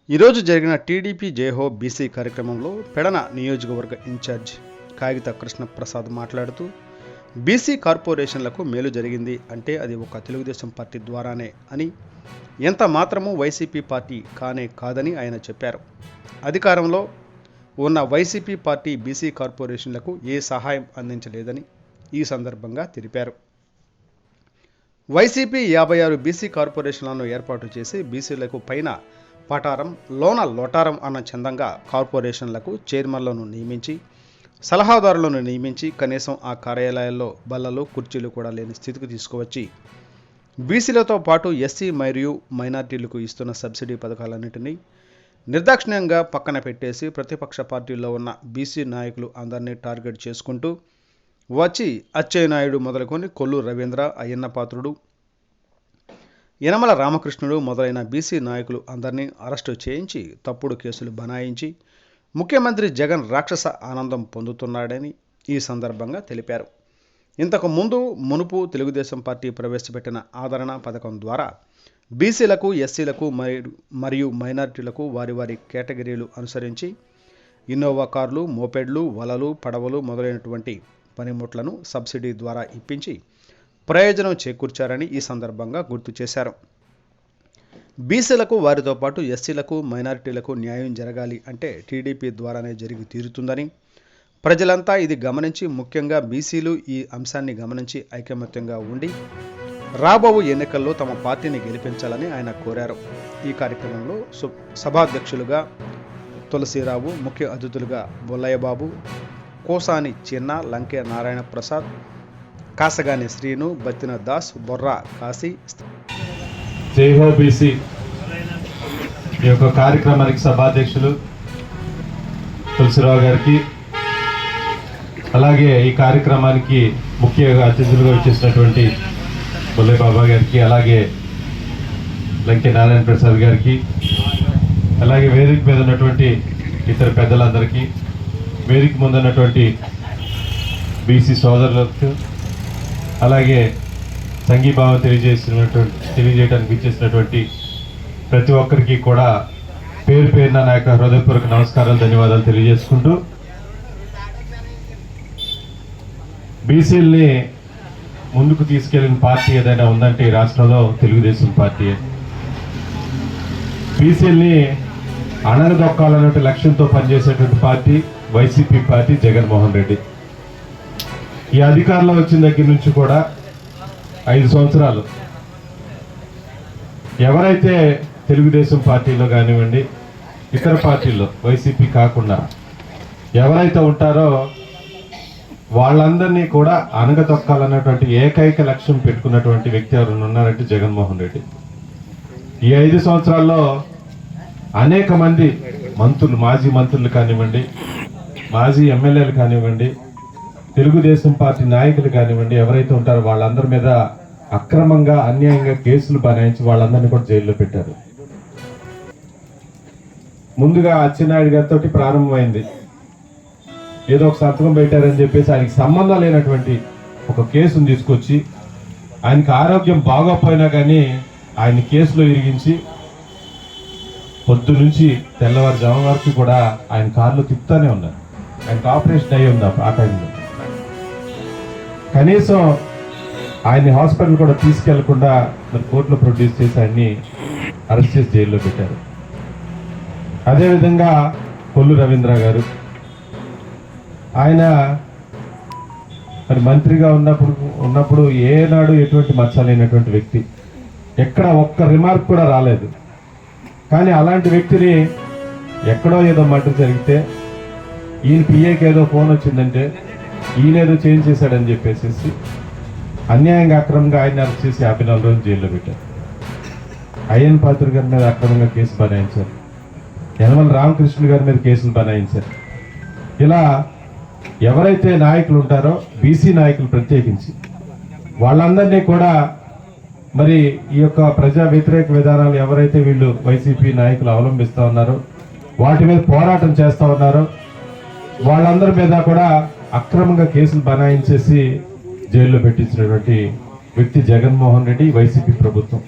ఈరోజు జరిగిన టీడీపీ జయహో బీసీ కార్యక్రమంలో పెడన నియోజకవర్గ ఇన్ఛార్జ్ కాగిత కృష్ణప్రసాద్ మాట్లాడుతూ బీసీ కార్పొరేషన్లకు మేలు జరిగింది అంటే అది ఒక తెలుగుదేశం పార్టీ ద్వారానే అని, ఎంత మాత్రమూ వైసీపీ పార్టీ కానే కాదని ఆయన చెప్పారు. అధికారంలో ఉన్న వైసీపీ పార్టీ బీసీ కార్పొరేషన్లకు ఏ సహాయం అందించలేదని ఈ సందర్భంగా తెలిపారు. వైసీపీ 56 బీసీ కార్పొరేషన్లను ఏర్పాటు చేసి బీసీలకు పైన పటారం లోన లోటారం అన్న చందంగా కార్పొరేషన్లకు చైర్మన్లను నియమించి సలహాదారులను నియమించి కనీసం ఆ కార్యాలయాల్లో బల్లలు కుర్చీలు కూడా లేని స్థితికి తీసుకువచ్చి బీసీలతో పాటు ఎస్సీ మరియు మైనార్టీలకు ఇస్తున్న సబ్సిడీ పథకాలన్నింటినీ నిర్దాక్షిణ్యంగా పక్కన పెట్టేసి ప్రతిపక్ష పార్టీల్లో ఉన్న బీసీ నాయకులు అందరినీ టార్గెట్ చేసుకుంటూ వచ్చి అచ్చెన్నాయుడు మొదలుకొని కొల్లు రవీంద్ర, అయ్యన్న పాత్రుడు, యనమల రామకృష్ణుడు మొదలైన బీసీ నాయకులు అందరినీ అరెస్టు చేయించి తప్పుడు కేసులు బనాయించి ముఖ్యమంత్రి జగన్ రాక్షస ఆనందం పొందుతున్నాడని ఈ సందర్భంగా తెలిపారు. ఇంతకు మునుపు తెలుగుదేశం పార్టీ ప్రవేశపెట్టిన ఆదరణ పథకం ద్వారా బీసీలకు, ఎస్సీలకు మరియు మైనారిటీలకు వారి వారి కేటగిరీలు అనుసరించి ఇన్నోవా కార్లు, మోపెడ్లు, వలలు, పడవలు మొదలైనటువంటి పనిముట్లను సబ్సిడీ ద్వారా ఇప్పించి ప్రయోజనం చేకూర్చారని ఈ సందర్భంగా గుర్తు చేశారు. బీసీలకు వారితో పాటు ఎస్సీలకు, మైనారిటీలకు న్యాయం జరగాలి అంటే టీడీపీ ద్వారానే జరిగి తీరుతుందని, ప్రజలంతా ఇది గమనించి ముఖ్యంగా బీసీలు ఈ అంశాన్ని గమనించి ఐకమత్యంగా ఉండి రాబో ఎన్నికల్లో తమ పార్టీని గెలిపించాలని ఆయన కోరారు. ఈ కార్యక్రమంలో సభాధ్యక్షులుగా తులసిరావు, ముఖ్య అతిథులుగా బొల్లయ్యబాబు, కోసాని చిన్న, లంకే నారాయణ ప్రసాద్, కాసగాని శ్రీను, బత్తిన దాస్, బొర్రా కాశీ. జైహో బీసీ ఈ యొక్క కార్యక్రమానికి సభాధ్యక్షులు తులసిరావు గారికి, అలాగే ఈ కార్యక్రమానికి ముఖ్య అతిథులుగా వచ్చేసినటువంటి బొల్లయ్య బాబా గారికి, అలాగే లంకే నారాయణ ప్రసాద్ గారికి, అలాగే వేదిక మీద ఉన్నటువంటి ఇతర పెద్దలందరికీ, వేదిక ముందు ఉన్నటువంటి బీసీ సోదరులకు, అలాగే సంఘీభావం తెలియజేయడానికి ఇచ్చేసినటువంటి ప్రతి ఒక్కరికి కూడా పేరు పేరున నా యొక్క హృదయపూర్వక నమస్కారాలు, ధన్యవాదాలు తెలియజేసుకుంటూ, బీసీలని ముందుకు తీసుకెళ్లిన పార్టీ ఏదైనా ఉందంటే ఈ రాష్ట్రంలో తెలుగుదేశం పార్టీ. బీసీలని అణగదొక్కాలన్నటువంటి లక్ష్యంతో పనిచేసేటువంటి party YCP party, Jaganmohan Reddy. ఈ అధికారంలో వచ్చిన దగ్గర నుంచి కూడా 5 సంవత్సరాలు ఎవరైతే తెలుగుదేశం పార్టీలో కానివ్వండి, ఇతర పార్టీల్లో వైసీపీ కాకుండా ఎవరైతే ఉంటారో వాళ్ళందరినీ కూడా అణగదొక్కాలన్నటువంటి ఏకైక లక్ష్యం పెట్టుకున్నటువంటి వ్యక్తి ఎవరైనా ఉన్నారంటే జగన్మోహన్ రెడ్డి. ఈ 5 సంవత్సరాల్లో అనేక మంది మంత్రులు, మాజీ మంత్రులు కానివ్వండి, మాజీ ఎమ్మెల్యేలు కానివ్వండి, తెలుగుదేశం పార్టీ నాయకులు కానివ్వండి, ఎవరైతే ఉంటారో వాళ్ళందరి మీద అక్రమంగా, అన్యాయంగా కేసులు బనాయించి వాళ్ళందరినీ కూడా జైల్లో పెట్టారు. ముందుగా అచ్చెన్నాయుడు గారితో ప్రారంభమైంది. ఏదో ఒక సంతకం పెట్టారని చెప్పేసి ఆయనకి సంబంధం లేనటువంటి ఒక కేసును తీసుకొచ్చి ఆయనకి ఆరోగ్యం బాగోపోయినా కానీ ఆయన కేసులో ఇరిగించి పొద్దు నుంచి తెల్లవారుజాము వరకు కూడా ఆయన కార్లు తిప్పుతానే ఉన్నారు. ఆయనకు ఆపరేషన్ అయ్యి ఉంది ఆ టైంలో. కనీసం ఆయన్ని హాస్పిటల్ కూడా తీసుకెళ్లకుండా మరి కోర్టులో ప్రొడ్యూస్ చేసి ఆయన్ని అరెస్ట్ చేసి జైల్లో పెట్టారు. అదేవిధంగా కొల్లు రవీంద్ర గారు, ఆయన మరి మంత్రిగా ఉన్నప్పుడు ఏనాడు ఎటువంటి మచ్చలేనటువంటి వ్యక్తి, ఎక్కడ ఒక్క రిమార్క్ కూడా రాలేదు. కానీ అలాంటి వ్యక్తిని ఎక్కడో ఏదో మర్డర్ జరిగితే ఈయన పిఏకి ఏదో ఫోన్ వచ్చిందంటే ఈయన ఏదో చేంజ్ చేశాడని చెప్పేసి అన్యాయంగా, అక్రమంగా ఆయన అరెస్ట్ చేసి 54 రోజులు జైల్లో పెట్టారు. అయ్యన్ పాత్ర గారి మీద అక్రమంగా కేసు బనాయించారు. యనమల రామకృష్ణ గారి మీద కేసులు బనాయించారు. ఇలా ఎవరైతే నాయకులు ఉంటారో బీసీ నాయకులు ప్రత్యేకించి వాళ్ళందరినీ కూడా మరి ఈ యొక్క ప్రజా వ్యతిరేక విధానాలు ఎవరైతే వీళ్ళు వైసీపీ నాయకులు అవలంబిస్తూ ఉన్నారో, వాటి మీద పోరాటం చేస్తూ ఉన్నారో వాళ్ళందరి మీద కూడా అక్రమంగా కేసులు బనాయించేసి జైల్లో పెట్టించినటువంటి వ్యక్తి జగన్మోహన్ రెడ్డి, వైసీపీ ప్రభుత్వం.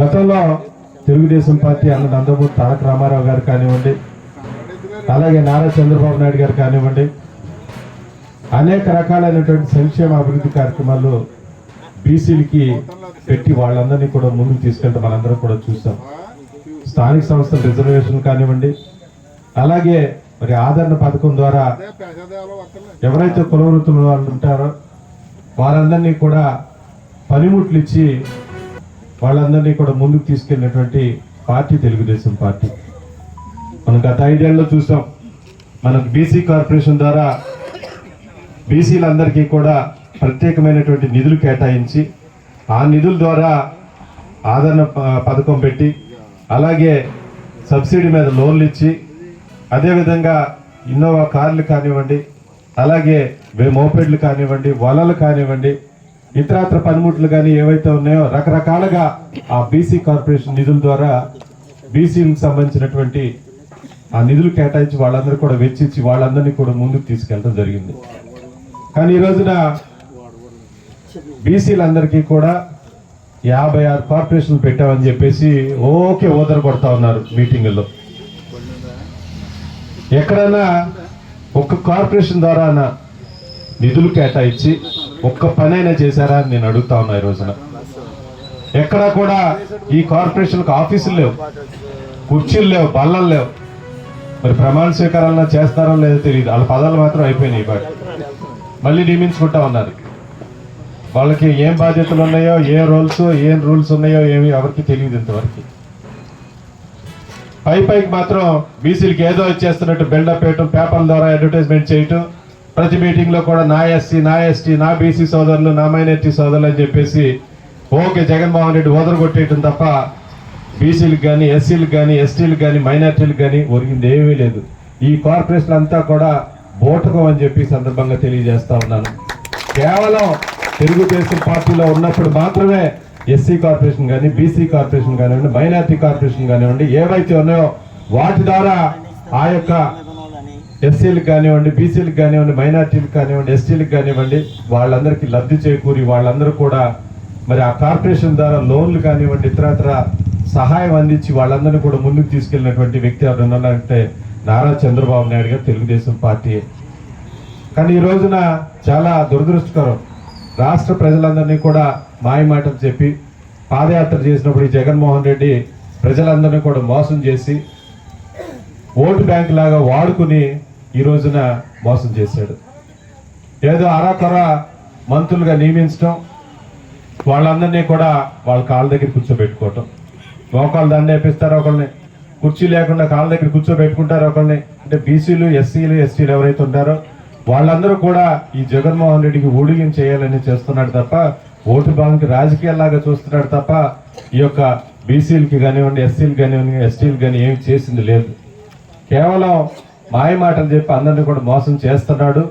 గతంలో తెలుగుదేశం పార్టీ అన్న నందమూరి తారక రామారావు గారు కానివ్వండి, అలాగే నారా చంద్రబాబు నాయుడు గారు కానివ్వండి, అనేక రకాలైనటువంటి సంక్షేమ అభివృద్ధి కార్యక్రమాలు బీసీలకి పెట్టి వాళ్ళందరినీ కూడా ముందుకు తీసుకెళ్తే మనందరం కూడా చూసాం. స్థానిక సంస్థల రిజర్వేషన్ కానివ్వండి, అలాగే మరి ఆదరణ పథకం ద్వారా ఎవరైతే కుల వృత్తుల వాళ్ళు ఉంటారో వారందరినీ కూడా పనిముట్లు ఇచ్చి వాళ్ళందరినీ కూడా ముందుకు తీసుకెళ్ళినటువంటి పార్టీ తెలుగుదేశం పార్టీ. మనం గత 5 ఏళ్ళలో చూసాం, మనకు బీసీ కార్పొరేషన్ ద్వారా బీసీలందరికీ కూడా ప్రత్యేకమైనటువంటి నిధులు కేటాయించి ఆ నిధుల ద్వారా ఆదరణ పథకం పెట్టి, అలాగే సబ్సిడీ మీద లోన్లు ఇచ్చి, అదేవిధంగా ఇన్నోవా కార్లు కానివ్వండి, అలాగే మోపెడ్లు కానివ్వండి, వలలు కానివ్వండి, ఇతరత్ర పనిముట్లు కానీ ఏవైతే ఉన్నాయో రకరకాలుగా ఆ బీసీ కార్పొరేషన్ నిధుల ద్వారా బీసీలకు సంబంధించినటువంటి ఆ నిధులు కేటాయించి వాళ్ళందరూ కూడా వెచ్చించి వాళ్ళందరినీ కూడా ముందుకు తీసుకెళ్ళడం జరిగింది. కానీ ఈ రోజున బీసీలందరికీ కూడా 56 కార్పొరేషన్లు పెట్టామని చెప్పేసి ఓకే ఓదర కొడతా ఉన్నారు మీటింగుల్లో. ఎక్కడైనా ఒక్క కార్పొరేషన్ ద్వారా నిధులు కేటాయించి ఒక్క పనైనా చేశారా అని నేను అడుగుతా ఉన్నా. ఈ రోజున ఎక్కడా కూడా ఈ కార్పొరేషన్కి ఆఫీసులు లేవు, కుర్చీలు లేవు, బల్లలు లేవు. మరి ప్రమాణ స్వీకారాలన్నా చేస్తారో లేదో తెలియదు. వాళ్ళ పదాలు మాత్రం అయిపోయినాయి. బట్ మళ్ళీ నియమించుకుంటా ఉన్నారు. వాళ్ళకి ఏం బాధ్యతలు ఉన్నాయో, ఏం రూల్స్ ఉన్నాయో ఏమి ఎవరికి తెలియదు ఇంతవరకు. పైకి మాత్రం బీసీలకి ఏదో ఇచ్చేస్తున్నట్టు బిల్డప్ వేయటం, పేపర్ల ద్వారా అడ్వర్టైజ్మెంట్ చేయటం, ప్రతి మీటింగ్లో కూడా నా ఎస్సీ, నా ఎస్టీ, నా బీసీ సోదరులు, నా మైనారిటీ సోదరులు అని చెప్పేసి ఓకే జగన్మోహన్ రెడ్డి ఓదరగొట్టేయటం తప్ప బీసీలకు కానీ, ఎస్సీలకు కానీ, ఎస్టీలకు కానీ, మైనారిటీలకు కానీ ఒరిగింది ఏమీ లేదు. ఈ కార్పొరేషన్ అంతా కూడా బోటకం అని చెప్పి సందర్భంగా తెలియజేస్తా ఉన్నాను. కేవలం తెలుగుదేశం పార్టీలో ఉన్నప్పుడు మాత్రమే ఎస్సీ కార్పొరేషన్ కానీ, బీసీ కార్పొరేషన్ కానివ్వండి, మైనారిటీ కార్పొరేషన్ కానివ్వండి, ఏవైతే ఉన్నాయో వాటి ద్వారా ఆ యొక్క ఎస్సీలకు కానివ్వండి, బీసీలకు కానివ్వండి, మైనారిటీలకు కానివ్వండి, ఎస్టీలకు కానివ్వండి వాళ్ళందరికీ లబ్ధి చేకూరి వాళ్ళందరూ కూడా మరి ఆ కార్పొరేషన్ ద్వారా లోన్లు కానివ్వండి, ఇతరత్ర సహాయం అందించి వాళ్ళందరినీ కూడా ముందుకు తీసుకెళ్ళినటువంటి వ్యక్తి ఎవరు ఉన్నారంటే నారా చంద్రబాబు నాయుడు గారు, తెలుగుదేశం పార్టీ. కానీ ఈ రోజున చాలా దురదృష్టకరం, రాష్ట్ర ప్రజలందరినీ కూడా మాయమాటలు చెప్పి పాదయాత్ర చేసినప్పుడు ఈ జగన్మోహన్ రెడ్డి ప్రజలందరినీ కూడా మోసం చేసి ఓటు బ్యాంక్ లాగా వాడుకుని ఈ రోజున మోసం చేశాడు. ఏదో అరాకొర మంత్రులుగా నియమించడం, వాళ్ళందరినీ కూడా వాళ్ళ కాళ్ళ దగ్గర కూర్చోబెట్టుకోవటం, మోకాళ్ళు దండేపిస్తారు ఒకళ్ళని, కుర్చీ లేకుండా కాళ్ళ దగ్గర కూర్చోబెట్టుకుంటారు ఒకళ్ళని. అంటే బీసీలు, ఎస్సీలు, ఎస్టీలు ఎవరైతే ఉంటారో వాళ్ళందరూ కూడా ఈ జగన్మోహన్ రెడ్డికి ఊడిగం చేయాలని చేస్తున్నాడు తప్ప, ఓటు బ్యాంక్ రాజకీయాల్లాగా చూస్తున్నాడు తప్ప ఈ యొక్క బీసీలకి కానివ్వండి, ఎస్సీలు కానివ్వండి, ఎస్టీలు కానీ ఏమి చేసింది లేదు. కేవలం మాయ మాటలు చెప్పి అందరినీ కూడా మోసం చేస్తున్నాడు.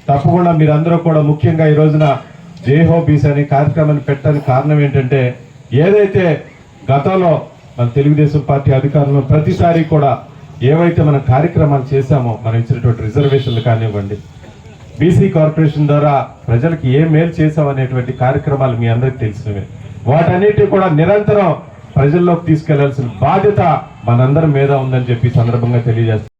తప్పకుండా మీరందరూ కూడా ముఖ్యంగా ఈ రోజున జైహో బీసీ అనే కార్యక్రమాన్ని పెట్టడానికి కారణం ఏంటంటే, ఏదైతే గతంలో మన తెలుగుదేశం పార్టీ అధికారంలో ప్రతిసారి కూడా ఏవైతే మనం కార్యక్రమాలు చేశామో, మనం ఇచ్చినటువంటి రిజర్వేషన్లు కానివ్వండి, బీసీ కార్పొరేషన్ ద్వారా ప్రజలకు ఏ మేలు చేశామనేటువంటి కార్యక్రమాలు మీ అందరికీ తెలిసినవే. వాటన్నిటి కూడా నిరంతరం ప్రజల్లోకి తీసుకెళ్లాల్సిన బాధ్యత మనందరి మీద ఉందని చెప్పి సందర్భంగా తెలియజేస్తాం.